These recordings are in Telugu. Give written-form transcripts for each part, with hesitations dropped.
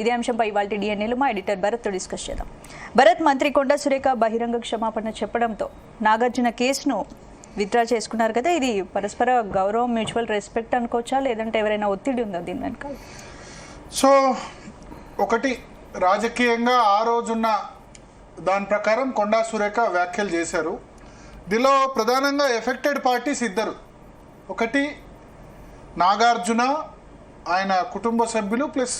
ఇదే అంశంపై ఇవాళ డిఎన్ఏలో మా ఎడిటర్ భరత్తో డిస్కస్ చేద్దాం. భరత్, మంత్రి కొండా సురేఖ బహిరంగ క్షమాపణ చెప్పడంతో నాగార్జున కేసును విత్డ్రా చేసుకున్నారు కదా, ఇది పరస్పర గౌరవం, మ్యూచువల్ రెస్పెక్ట్ అనుకోవచ్చా, లేదంటే ఎవరైనా ఒత్తిడి ఉందా దీని వెనక? సో ఒకటి, రాజకీయంగా ఆ రోజున్న దాని ప్రకారం కొండా సురేఖ వ్యాఖ్యలు చేశారు. దీనిలో ప్రధానంగా ఎఫెక్టెడ్ పార్టీస్ ఇద్దరు. ఒకటి నాగార్జున, ఆయన కుటుంబ సభ్యులు, ప్లస్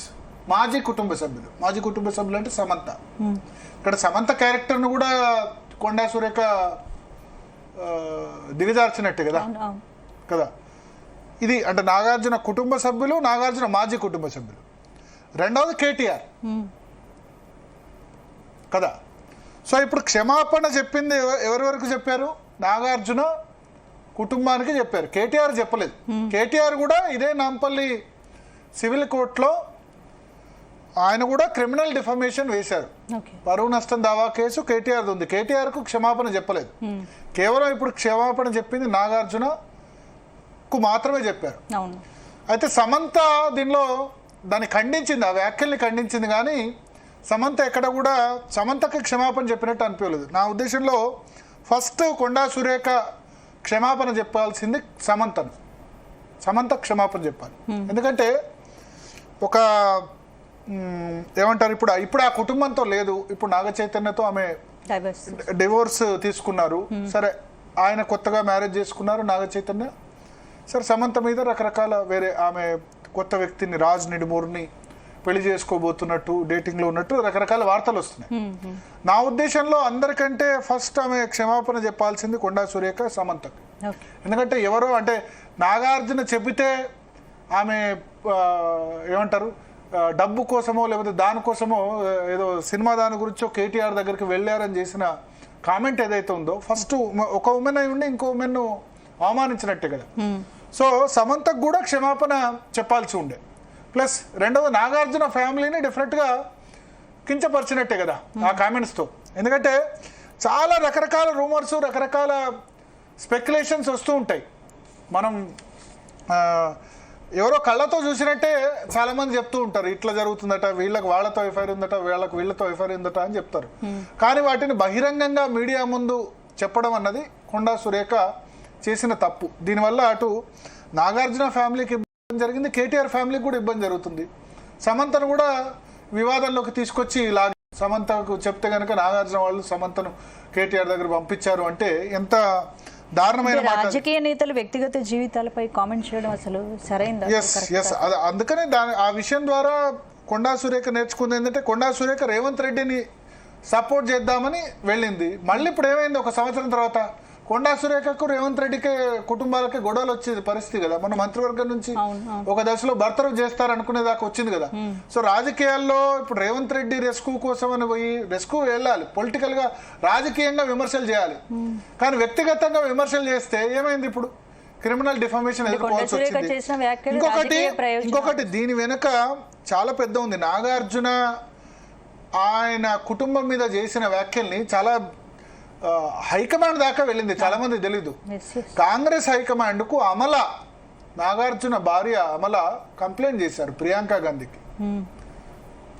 మాజీ కుటుంబ సభ్యులు. మాజీ కుటుంబ సభ్యులు అంటే సమంత. ఇక్కడ సమంత క్యారెక్టర్ను కూడా కొండా సురేఖ దిగజార్చినట్టే కదా కదా ఇది. అంటే నాగార్జున కుటుంబ సభ్యులు, నాగార్జున మాజీ కుటుంబ సభ్యులు. రెండవది కేటీఆర్ కదా. సో ఇప్పుడు క్షమాపణ చెప్పింది ఎవరి వరకు చెప్పారు? నాగార్జున కుటుంబానికి చెప్పారు, కేటీఆర్ చెప్పలేదు. కేటీఆర్ కూడా ఇదే నాంపల్లి సివిల్ కోర్టులో ఆయన కూడా క్రిమినల్ డిఫమేషన్ వేశారు. పరువు నష్టం దావా కేసు కేటీఆర్ ఉంది. కేటీఆర్కు క్షమాపణ చెప్పలేదు. కేవలం ఇప్పుడు క్షమాపణ చెప్పింది నాగార్జునకు మాత్రమే చెప్పారు. అయితే సమంత దీనిలో దాన్ని ఖండించింది, ఆ వ్యాఖ్యల్ని ఖండించింది. కానీ సమంత ఎక్కడ కూడా సమంతకి క్షమాపణ చెప్పినట్టు అనిపించలేదు. నా ఉద్దేశంలో ఫస్ట్ కొండా సురేఖ క్షమాపణ చెప్పాల్సింది సమంత క్షమాపణ చెప్పాలి. ఎందుకంటే ఒక ఏమంటారు, ఇప్పుడు ఆ కుటుంబంతో లేదు. ఇప్పుడు నాగ చైతన్యతో ఆమె డివోర్స్ తీసుకున్నారు. సరే, ఆయన కొత్తగా మ్యారేజ్ చేసుకున్నారు నాగ చైతన్య. సరే, సమంత మీద రకరకాల వేరే ఆమె కొత్త వ్యక్తిని, రాజ్ నిడుమూర్ని పెళ్లి చేసుకోబోతున్నట్టు, డేటింగ్లో ఉన్నట్టు రకరకాల వార్తలు వస్తున్నాయి. నా ఉద్దేశంలో అందరికంటే ఫస్ట్ ఆమె క్షమాపణ చెప్పాల్సింది కొండా సురేఖ సమంతకి. ఎందుకంటే ఎవరో అంటే నాగార్జున చెబితే ఆమె ఏమంటారు, డబ్బు కోసమో లేకపోతే దానికోసమో ఏదో సినిమా దాని గురించో కేటీఆర్ దగ్గరికి వెళ్ళారని చేసిన కామెంట్ ఏదైతే ఉందో, ఫస్ట్ ఒక ఉమెన్ అయి ఉండి ఇంకో ఉమెన్ను అవమానించినట్టే కదా. సో సమంతకు కూడా క్షమాపణ చెప్పాల్సి ఉండే. ప్లస్ రెండవది నాగార్జున ఫ్యామిలీని డెఫినెట్గా కించపరిచినట్టే కదా ఆ కామెంట్స్తో. ఎందుకంటే చాలా రకరకాల రూమర్స్, రకరకాల స్పెక్యులేషన్స్ వస్తూ ఉంటాయి. మనం ఎవరో కళ్ళతో చూసినట్టే చాలామంది చెప్తూ ఉంటారు, ఇట్లా జరుగుతుందట, వీళ్ళకి వాళ్ళతో ఎఫ్ఐఆర్ ఉందట, వీళ్ళతో ఎఫ్ఐఆర్ ఉందట అని చెప్తారు. కానీ వాటిని బహిరంగంగా మీడియా ముందు చెప్పడం అన్నది కొండా సురేఖ చేసిన తప్పు. దీనివల్ల అటు నాగార్జున ఫ్యామిలీకి ఇబ్బంది జరిగింది, కేటీఆర్ ఫ్యామిలీకి కూడా ఇబ్బంది జరుగుతుంది. సమంతను కూడా వివాదంలోకి తీసుకొచ్చి ఇలాగే సమంతకు చెప్తే కనుక నాగార్జున వాళ్ళు సమంతను కేటీఆర్ దగ్గర పంపించారు అంటే ఎంత దారుణమైన రాజకీయ నేతలు వ్యక్తిగత జీవితాలపై కామెంట్ చేయడం అసలు సరైనదా? అందుకనే ఆ విషయం ద్వారా కొండా సురేఖ నేర్చుకుంది ఏంటంటే, కొండా సురేఖ రేవంత్ రెడ్డిని సపోర్ట్ చేద్దామని వెళ్ళింది. మళ్ళీ ఇప్పుడు ఏమైంది, ఒక సంవత్సరం తర్వాత కొండా సురేఖకు రేవంత్ రెడ్డికి కుటుంబాలకి గొడవలు వచ్చేది పరిస్థితి కదా. మన మంత్రివర్గం నుంచి ఒక దశలో బర్తరఫ్ చేస్తారనుకునే దాకా వచ్చింది కదా. సో రాజకీయాల్లో ఇప్పుడు రేవంత్ రెడ్డి రెస్క్యూ కోసం అని పోయి రెస్క్యూ వెళ్ళాలి, పొలిటికల్ గా రాజకీయంగా విమర్శలు చేయాలి. కానీ వ్యక్తిగతంగా విమర్శలు చేస్తే ఏమైంది, ఇప్పుడు క్రిమినల్ డిఫమేషన్ ఎదుర్కోవాల్సి వచ్చింది. ఇంకొకటి దీని వెనుక చాలా పెద్ద ఉంది. నాగార్జున ఆయన కుటుంబం మీద చేసిన వ్యాఖ్యల్ని చాలా హైకమాండ్ దాకా వెళ్ళింది, చాలా మంది తెలీదు. కాంగ్రెస్ హైకమాండ్ కు అమల, నాగార్జున భార్య అమల కంప్లైంట్ చేశారు ప్రియాంక గాంధీకి.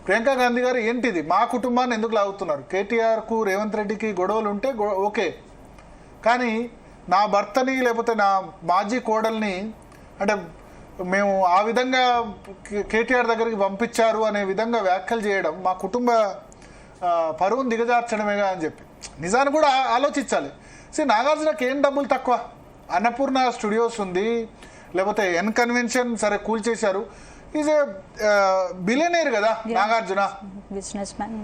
ప్రియాంక గాంధీ గారు, ఏంటిది, మా కుటుంబాన్ని ఎందుకు లాగుతున్నారు? కేటీఆర్ కు రేవంత్ రెడ్డికి గొడవలు ఉంటే ఓకే, కానీ నా భర్తని లేకపోతే నా మాజీ కోడల్ని అంటే మేము ఆ విధంగా కేటీఆర్ దగ్గరికి పంపించారు అనే విధంగా వ్యాఖ్యలు చేయడం మా కుటుంబ పరువును దిగజార్చడమేగా అని చెప్పి నిజాన్ని కూడా ఆలోచించాలి. నాగార్జునకి ఏం డబ్బులు తక్కువ, అన్నపూర్ణ స్టూడియోస్ ఉంది, లేకపోతే ఎన్ కన్వెన్షన్ సరే కూల్చేశారు. ఈజ్ ఏ బిలియనీర్ కదా నాగార్జున, బిజినెస్ మ్యాన్,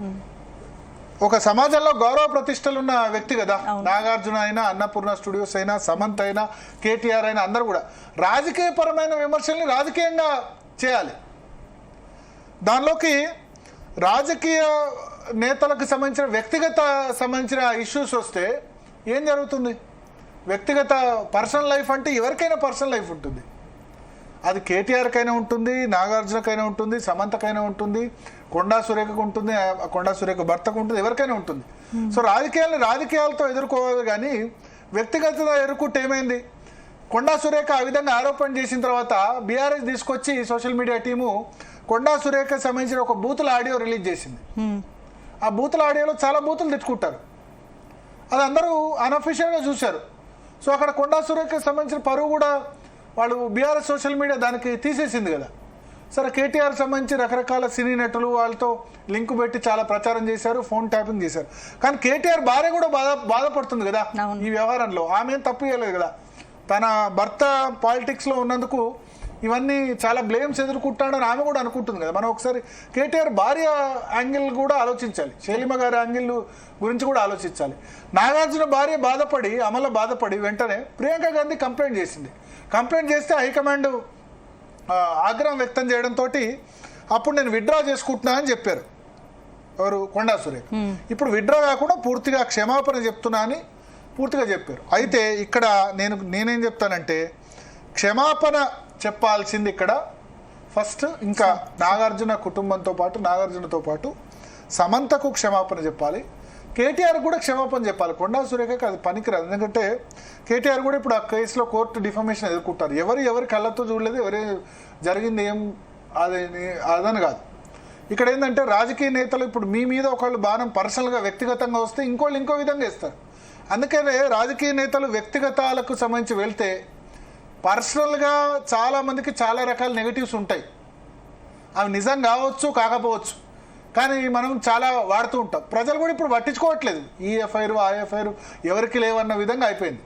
ఒక సమాజంలో గౌరవ ప్రతిష్టలు ఉన్న వ్యక్తి కదా. నాగార్జున అయినా, అన్నపూర్ణ స్టూడియోస్ అయినా, సమంత్ అయినా, కేటీఆర్ అయినా అందరూ కూడా రాజకీయపరమైన విమర్శల్ని రాజకీయంగా చేయాలి. దానిలోకి రాజకీయ నేతలకు సంబంధించిన వ్యక్తిగత సంబంధించిన ఇష్యూస్ వస్తే ఏం జరుగుతుంది? వ్యక్తిగత పర్సనల్ లైఫ్ అంటే ఎవరికైనా పర్సనల్ లైఫ్ ఉంటుంది. అది కేటీఆర్కైనా ఉంటుంది, నాగార్జునకైనా ఉంటుంది, సమంతకైనా ఉంటుంది, కొండా సురేఖకు ఉంటుంది, కొండా సురేఖ భర్తకు ఉంటుంది, ఎవరికైనా ఉంటుంది. సో రాజకీయాలతో ఎదుర్కోవాలి. కానీ వ్యక్తిగత ఎదుర్కొంటే ఏమైంది? కొండా సురేఖ ఆ విధంగా ఆరోపణ చేసిన తర్వాత బీఆర్ఎస్ తీసుకొచ్చి social media team Konda Surekha సంబంధించిన ఒక బూతుల ఆడియో రిలీజ్ చేసింది. ఆ బూతుల ఆడియోలో చాలా బూతులు తెచ్చుకుంటారు, అది అందరూ అన్అఫీషియల్గా చూశారు. సో అక్కడ కొండా సురేఖకు సంబంధించిన పరువు కూడా వాళ్ళు బీఆర్ఎస్ సోషల్ మీడియా దానికి తీసేసింది కదా. సరే కేటీఆర్ సంబంధించి రకరకాల సినీ నటులు వాళ్ళతో లింక్ పెట్టి చాలా ప్రచారం చేశారు, ఫోన్ ట్యాపింగ్ చేశారు. కానీ కేటీఆర్ భార్య కూడా బాధపడుతుంది కదా ఈ వ్యవహారంలో. ఆమె ఏం తప్పు చేయలేదు కదా, తన భర్త పాలిటిక్స్లో ఉన్నందుకు ఇవన్నీ చాలా బ్లేమ్స్ ఎదుర్కొంటాడని ఆమె కూడా అనుకుంటుంది కదా. మనం ఒకసారి కేటీఆర్ భార్య యాంగిల్ కూడా ఆలోచించాలి, శైలిమ గారి యాంగిల్ గురించి కూడా ఆలోచించాలి. నాగార్జున భార్య బాధపడి, అమల బాధపడి వెంటనే ప్రియాంక గాంధీ కంప్లైంట్ చేసింది. కంప్లైంట్ చేస్తే హైకమాండ్ ఆగ్రహం వ్యక్తం చేయడంతో అప్పుడు నేను విత్డ్రా చేసుకుంటున్నా అని చెప్పారు ఎవరు, కొండా సురేఖ. ఇప్పుడు విత్డ్రా కాకుండా పూర్తిగా క్షమాపణ చెప్తున్నా అని పూర్తిగా చెప్పారు. అయితే ఇక్కడ నేనేం చెప్తానంటే, క్షమాపణ చెప్పాల్సింది ఇక్కడ ఫస్ట్ ఇంకా నాగార్జున కుటుంబంతో పాటు, నాగార్జునతో పాటు సమంతకు క్షమాపణ చెప్పాలి, కేటీఆర్ కూడా క్షమాపణ చెప్పాలి. కొండా సురేఖకి అది పనికిరాదు. ఎందుకంటే కేటీఆర్ కూడా ఇప్పుడు ఆ కేసులో కోర్టు డిఫమేషన్ ఎదుర్కొంటారు. ఎవరి కళ్ళతో చూడలేదు, జరిగింది ఏం అదని కాదు. ఇక్కడ ఏంటంటే రాజకీయ నేతలు ఇప్పుడు మీ మీద ఒకళ్ళు బాణం పర్సనల్గా వ్యక్తిగతంగా వస్తే ఇంకోళ్ళు ఇంకో విధంగా ఇస్తారు. అందుకనే రాజకీయ నేతలు వ్యక్తిగతాలకు సంబంధించి వెళ్తే పర్సనల్గా చాలామందికి చాలా రకాల నెగటివ్స్ ఉంటాయి. అవి నిజం కావచ్చు కాకపోవచ్చు, కానీ మనం చాలా వాడుతూ ఉంటాం. ప్రజలు కూడా ఇప్పుడు పట్టించుకోవట్లేదు, ఈ ఎఫ్ఐఆర్ ఆ ఎఫ్ఐఆర్ ఎవరికి లేవన్న విధంగా అయిపోయింది.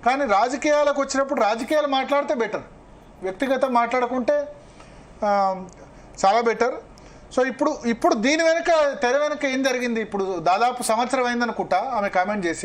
కానీ రాజకీయాలకు వచ్చినప్పుడు రాజకీయాలు మాట్లాడితే బెటర్, వ్యక్తిగతం మాట్లాడుకుంటే చాలా బెటర్. సో ఇప్పుడు దీని వెనుక తెర వెనుక ఏం జరిగింది, ఇప్పుడు దాదాపు సంవత్సరం అయిందనుకుంటా ఆమె కామెంట్ చేసి.